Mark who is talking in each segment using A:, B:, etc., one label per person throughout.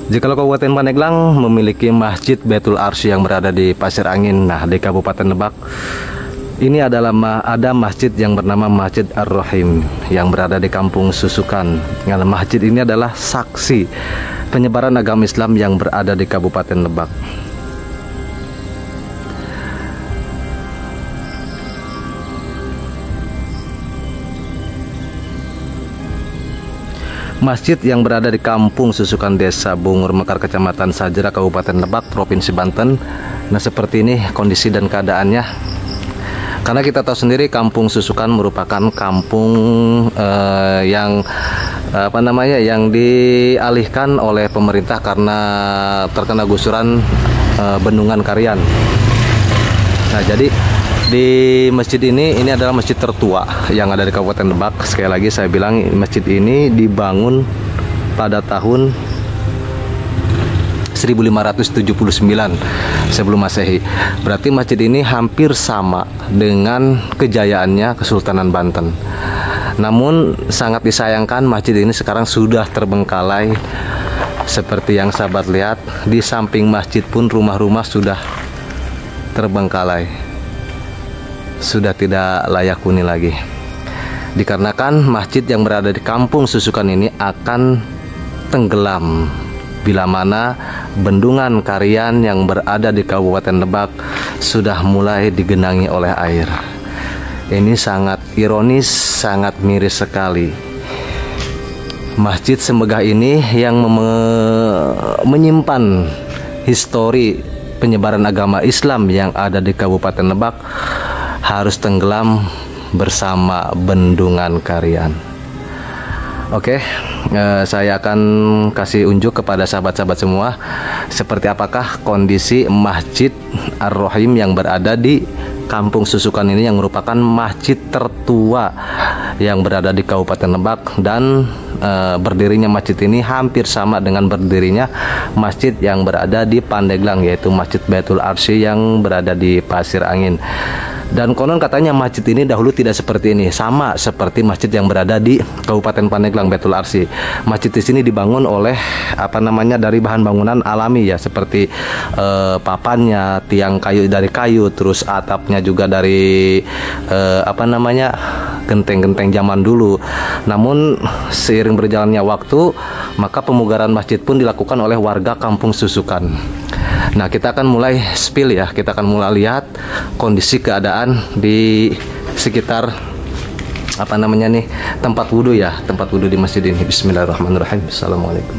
A: Jikalau Kabupaten Pandeglang memiliki Masjid Baitul Arsy yang berada di Pasir Angin, nah di Kabupaten Lebak ini adalah ada masjid yang bernama Masjid Ar-Rahim yang berada di Kampung Susukan. Nah, masjid ini adalah saksi penyebaran agama Islam yang berada di Kabupaten Lebak. Masjid yang berada di Kampung Susukan, Desa Bungur Mekar, Kecamatan Sajera, Kabupaten Lebak, Provinsi Banten. Nah, seperti ini kondisi dan keadaannya. Karena kita tahu sendiri Kampung Susukan merupakan kampung yang yang dialihkan oleh pemerintah karena terkena gusuran Bendungan Karian. Nah, jadi di masjid ini adalah masjid tertua yang ada di Kabupaten Lebak. Sekali lagi saya bilang, masjid ini dibangun pada tahun 1579 sebelum Masehi. Berarti masjid ini hampir sama dengan kejayaannya Kesultanan Banten. Namun sangat disayangkan masjid ini sekarang sudah terbengkalai. Seperti yang sahabat lihat, di samping masjid pun rumah-rumah sudah terbengkalai, sudah tidak layak huni lagi. Dikarenakan masjid yang berada di Kampung Susukan ini akan tenggelam bila mana Bendungan Karian yang berada di Kabupaten Lebak sudah mulai digenangi oleh air. Ini sangat ironis, sangat miris sekali. Masjid semegah ini yang menyimpan histori penyebaran agama Islam yang ada di Kabupaten Lebak harus tenggelam bersama Bendungan Karian. Oke, saya akan kasih unjuk kepada sahabat-sahabat semua seperti apakah kondisi Masjid Ar-Rahim yang berada di Kampung Susukan ini, yang merupakan masjid tertua yang berada di Kabupaten Lebak. Dan berdirinya masjid ini hampir sama dengan berdirinya masjid yang berada di Pandeglang, yaitu Masjid Baitul Arsy yang berada di Pasir Angin. Dan konon katanya masjid ini dahulu tidak seperti ini, sama seperti masjid yang berada di Kabupaten Pandeglang, Baitul Arsy. Masjid di sini dibangun oleh dari bahan bangunan alami ya, seperti papannya, tiang kayu dari kayu, terus atapnya juga dari genteng-genteng zaman dulu. Namun seiring berjalannya waktu, maka pemugaran masjid pun dilakukan oleh warga Kampung Susukan. Nah, kita akan mulai spill ya, kita akan mulai lihat kondisi keadaan di sekitar tempat wudhu ya, tempat wudhu di masjid ini. Bismillahirrahmanirrahim. Assalamualaikum.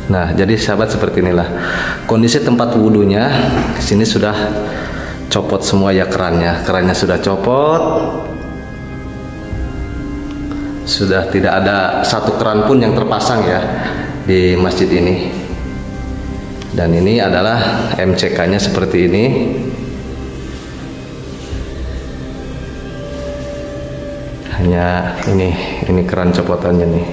A: Nah, jadi sahabat, seperti inilah kondisi tempat wudhunya. Di sini sudah copot semua ya kerannya sudah copot. Sudah tidak ada satu keran pun yang terpasang ya di masjid ini. Dan ini adalah MCK-nya seperti ini. Hanya ini keran copotannya nih.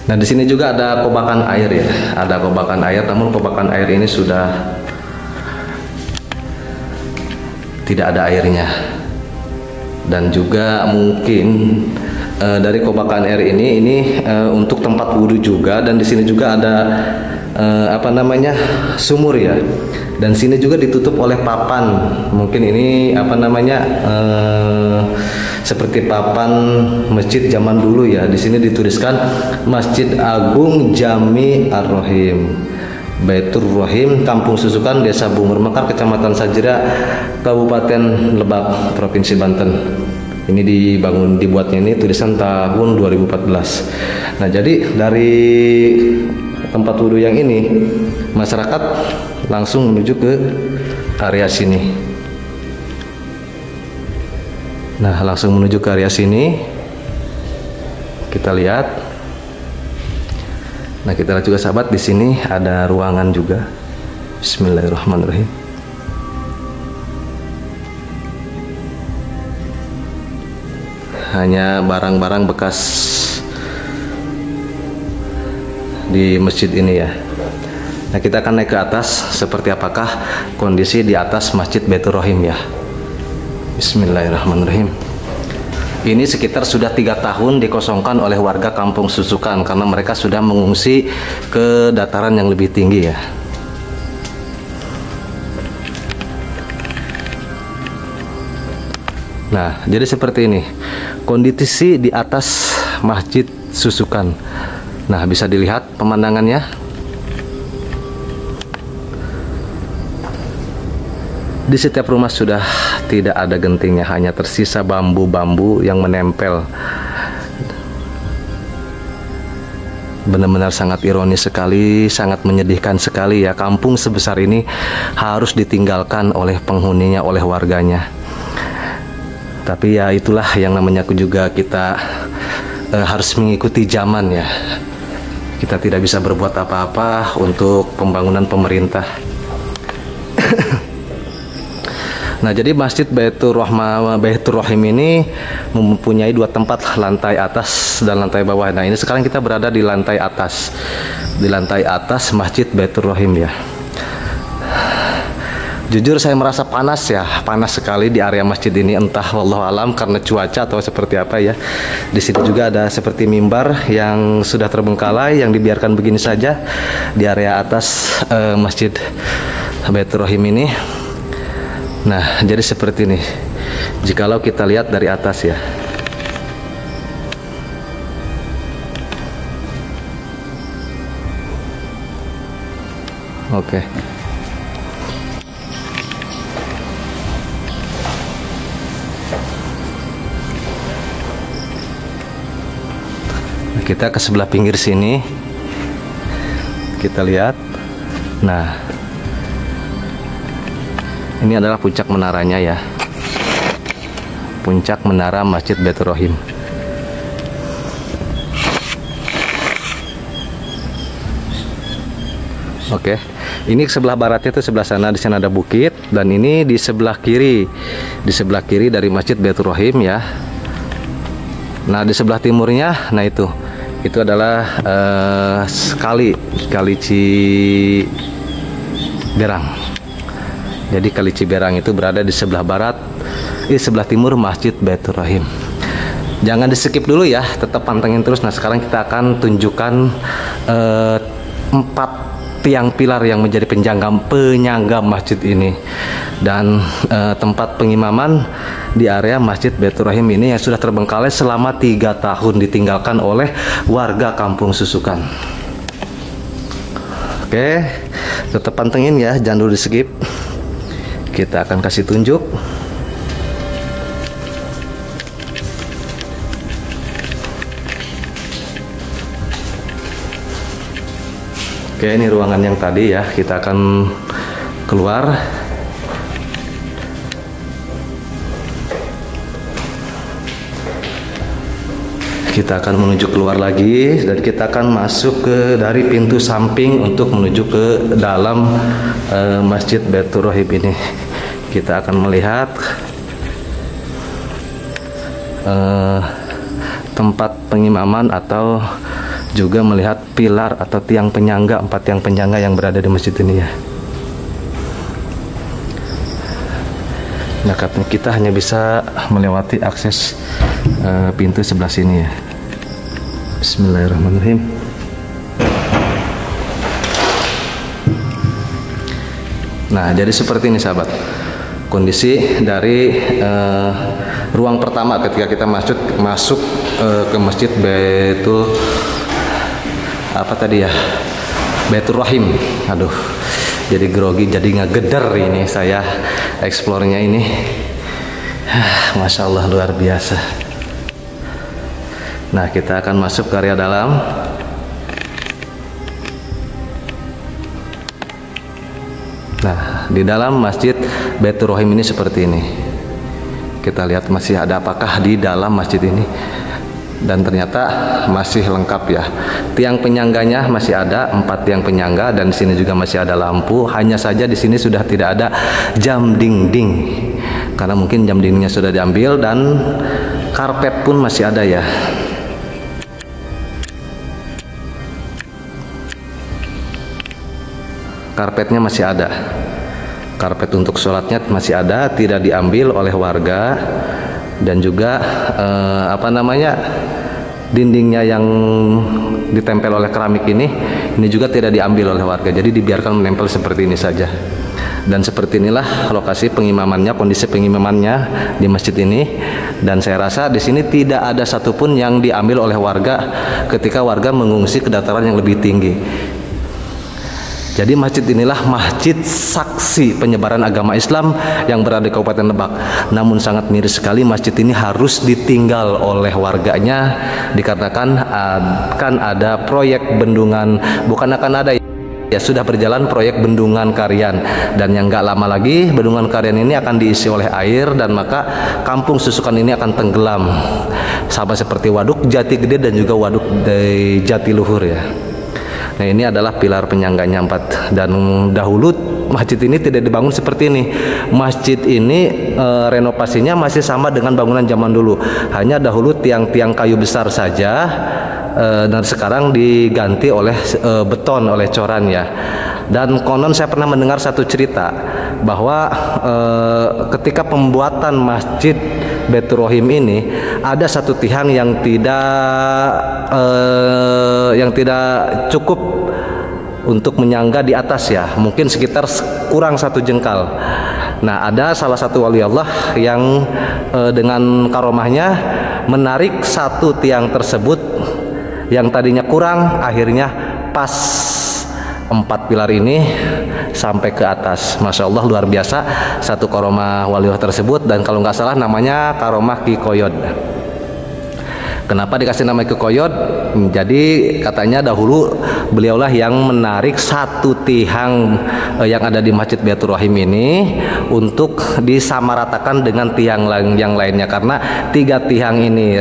A: Nah, di sini juga ada kobakan air ya, ada kobakan air. Namun kobakan air ini sudah tidak ada airnya. Dan juga mungkin dari kobakan air ini untuk tempat wudhu juga. Dan di sini juga ada sumur ya. Dan sini juga ditutup oleh papan. Mungkin ini seperti papan masjid zaman dulu ya. Di sini dituliskan Masjid Agung Jami Ar-Rahim, Baitur Rahim, Kampung Susukan, Desa Bungur Mekar, Kecamatan Sajera, Kabupaten Lebak, Provinsi Banten. Ini dibuatnya ini tulisan tahun 2014. Nah, jadi dari tempat wudhu yang ini, masyarakat langsung menuju ke area sini. Nah, langsung menuju ke area sini. Kita lihat. Nah, kita lihat juga sahabat, di sini ada ruangan juga. Bismillahirrahmanirrahim. Hanya barang-barang bekas di masjid ini ya. Nah, kita akan naik ke atas. Seperti apakah kondisi di atas Masjid Baitur Rahim ya. Bismillahirrahmanirrahim. Ini sekitar sudah 3 tahun dikosongkan oleh warga Kampung Susukan karena mereka sudah mengungsi ke dataran yang lebih tinggi ya. Nah, jadi seperti ini kondisi di atas Masjid Susukan. Nah, bisa dilihat pemandangannya. Di setiap rumah sudah tidak ada gentingnya, hanya tersisa bambu-bambu yang menempel. Benar-benar sangat ironis sekali, sangat menyedihkan sekali ya. Kampung sebesar ini harus ditinggalkan oleh penghuninya, oleh warganya. Tapi ya itulah yang namanya juga kita harus mengikuti zaman ya. Kita tidak bisa berbuat apa-apa untuk pembangunan pemerintah. Nah, jadi Masjid Baitur Rahim ini mempunyai 2 tempat, lantai atas dan lantai bawah. Nah, ini sekarang kita berada di lantai atas. Di lantai atas Masjid Baitur Rahim ya. Jujur saya merasa panas ya, panas sekali di area masjid ini, entah wallahu alam karena cuaca atau seperti apa ya. Di sini juga ada seperti mimbar yang sudah terbengkalai, yang dibiarkan begini saja di area atas Masjid Baitur Rahim ini. Nah, jadi seperti ini jikalau kita lihat dari atas ya. Oke. Nah, kita ke sebelah pinggir sini. Kita lihat. Nah, ini adalah puncak menaranya ya. Puncak menara Masjid Baitur Rahim. Oke. Ini sebelah baratnya itu sebelah sana, di sana ada bukit, dan ini di sebelah kiri. Di sebelah kiri dari Masjid Baitur Rahim ya. Nah, di sebelah timurnya, nah itu adalah kali Ciberang. Jadi Kali Ciberang itu berada di sebelah barat, di sebelah timur Masjid Baitur Rahim. Jangan di skip dulu ya, tetap pantengin terus. Nah, sekarang kita akan tunjukkan 4 tiang pilar yang menjadi penyangga masjid ini, dan tempat pengimaman di area Masjid Baitur Rahim ini yang sudah terbengkalai selama 3 tahun ditinggalkan oleh warga Kampung Susukan. Oke, tetap pantengin ya, jangan dulu di skip. Kita akan kasih tunjuk. Oke, ini ruangan yang tadi ya. Kita akan keluar. Kita akan menuju keluar lagi, dan kita akan masuk ke dari pintu samping untuk menuju ke dalam Masjid Baitur Rahim ini. Kita akan melihat tempat pengimaman atau juga melihat pilar atau tiang penyangga, 4 tiang penyangga yang berada di masjid ini ya. Nah, kita hanya bisa melewati akses pintu sebelah sini ya. Bismillahirrahmanirrahim. Nah, jadi seperti ini sahabat, kondisi dari ruang pertama ketika kita masuk ke Masjid Baitur Rahim. Aduh, jadi grogi, jadi ngegeder ini saya eksplornya ini. Masya Allah, luar biasa. Nah, kita akan masuk ke area dalam. Nah, di dalam Masjid Baitur Rahim ini seperti ini. Kita lihat masih ada apakah di dalam masjid ini. Dan ternyata masih lengkap ya. Tiang penyangganya masih ada, 4 tiang penyangga, dan di sini juga masih ada lampu. Hanya saja di sini sudah tidak ada jam dinding. Karena mungkin jam dindingnya sudah diambil, dan karpet pun masih ada ya. Karpetnya masih ada. Karpet untuk sholatnya masih ada, tidak diambil oleh warga. Dan juga dindingnya yang ditempel oleh keramik ini juga tidak diambil oleh warga. Jadi dibiarkan menempel seperti ini saja. Dan seperti inilah lokasi pengimamannya, kondisi pengimamannya di masjid ini. Dan saya rasa di sini tidak ada satupun yang diambil oleh warga ketika warga mengungsi ke dataran yang lebih tinggi. Jadi masjid inilah masjid saksi penyebaran agama Islam yang berada di Kabupaten Lebak. Namun sangat miris sekali masjid ini harus ditinggal oleh warganya dikarenakan akan ada proyek bendungan, bukan akan ada ya, sudah berjalan proyek bendungan Karian, dan yang nggak lama lagi bendungan Karian ini akan diisi oleh air, dan maka kampung Susukan ini akan tenggelam sama seperti Waduk Jatigede dan juga Waduk Jatiluhur ya. Nah, ini adalah pilar penyangganya 4. Dan dahulu masjid ini tidak dibangun seperti ini. Masjid ini renovasinya masih sama dengan bangunan zaman dulu. Hanya dahulu tiang-tiang kayu besar saja, dan sekarang diganti oleh beton, oleh coran ya. Dan konon saya pernah mendengar satu cerita bahwa ketika pembuatan masjid Baitur Rahim ini ada satu tiang yang tidak cukup untuk menyangga di atas ya, mungkin sekitar kurang 1 jengkal. Nah, ada salah satu wali Allah yang dengan karomahnya menarik satu tiang tersebut yang tadinya kurang, akhirnya pas 4 pilar ini sampai ke atas. Masya Allah, luar biasa satu karomah wali Allah tersebut. Dan kalau nggak salah namanya karomah Ki Koyod. Kenapa dikasih nama Ki Koyod? Jadi katanya dahulu beliaulah yang menarik satu tiang yang ada di Masjid Baitur Rahim ini untuk disamaratakan dengan tiang yang lainnya, karena 3 tiang ini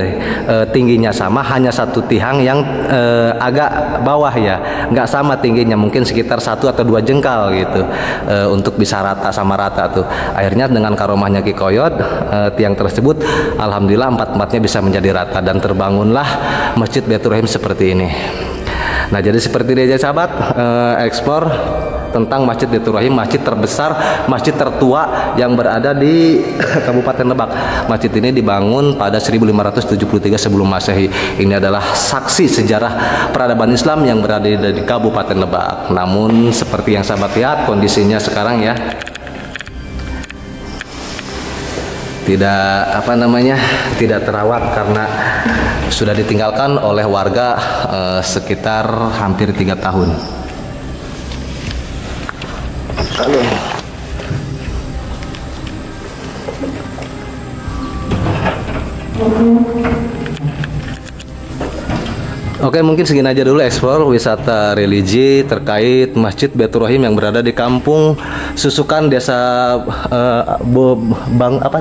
A: tingginya sama, hanya satu tiang yang agak bawah ya, nggak sama tingginya, mungkin sekitar 1 atau 2 jengkal gitu, untuk bisa rata sama rata tuh. Akhirnya dengan karomahnya Ki Koyod, tiang tersebut alhamdulillah 4-empatnya bisa menjadi rata dan terbangunlah Masjid Baitur Rahim seperti ini. Nah, jadi seperti ini aja sahabat, eksplor tentang Masjid Baitur Rahim, masjid terbesar, masjid tertua yang berada di Kabupaten Lebak. Masjid ini dibangun pada 1573 sebelum Masehi. Ini adalah saksi sejarah peradaban Islam yang berada di Kabupaten Lebak. Namun seperti yang sahabat lihat kondisinya sekarang ya, tidak terawat karena sudah ditinggalkan oleh warga sekitar hampir 3 tahun. Oke, mungkin segini aja dulu eksplor wisata religi terkait Masjid Baitur Rahim yang berada di Kampung Susukan, Desa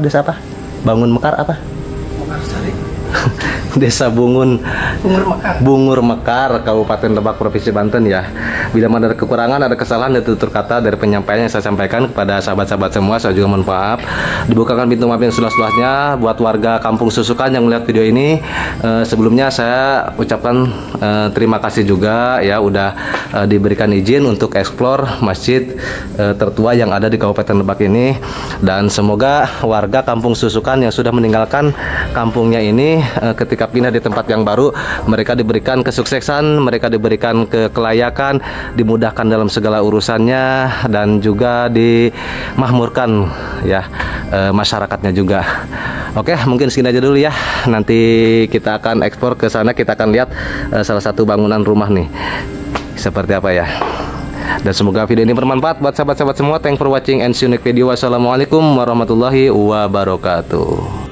A: Desa apa? Bangun Mekar apa? Mekarsari. Desa Bungur Mekar, Kabupaten Lebak, Provinsi Banten ya. Bila ada kekurangan, ada kesalahan dan tutur kata dari penyampaian yang saya sampaikan kepada sahabat-sahabat semua, saya juga mohon maaf. Dibukakan pintu maaf yang seluas-luasnya buat warga Kampung Susukan yang melihat video ini. Sebelumnya saya ucapkan terima kasih juga ya, udah diberikan izin untuk eksplor masjid tertua yang ada di Kabupaten Lebak ini. Dan semoga warga Kampung Susukan yang sudah meninggalkan kampungnya ini ketika pindah di tempat yang baru, mereka diberikan kesuksesan, mereka diberikan kelayakan, dimudahkan dalam segala urusannya, dan juga dimahmurkan ya masyarakatnya juga. Oke, mungkin segini aja dulu ya. Nanti kita akan ekspor ke sana, kita akan lihat salah satu bangunan rumah nih seperti apa ya. Dan semoga video ini bermanfaat buat sahabat-sahabat semua. Thanks for watching and see you next video. Wassalamualaikum warahmatullahi wabarakatuh.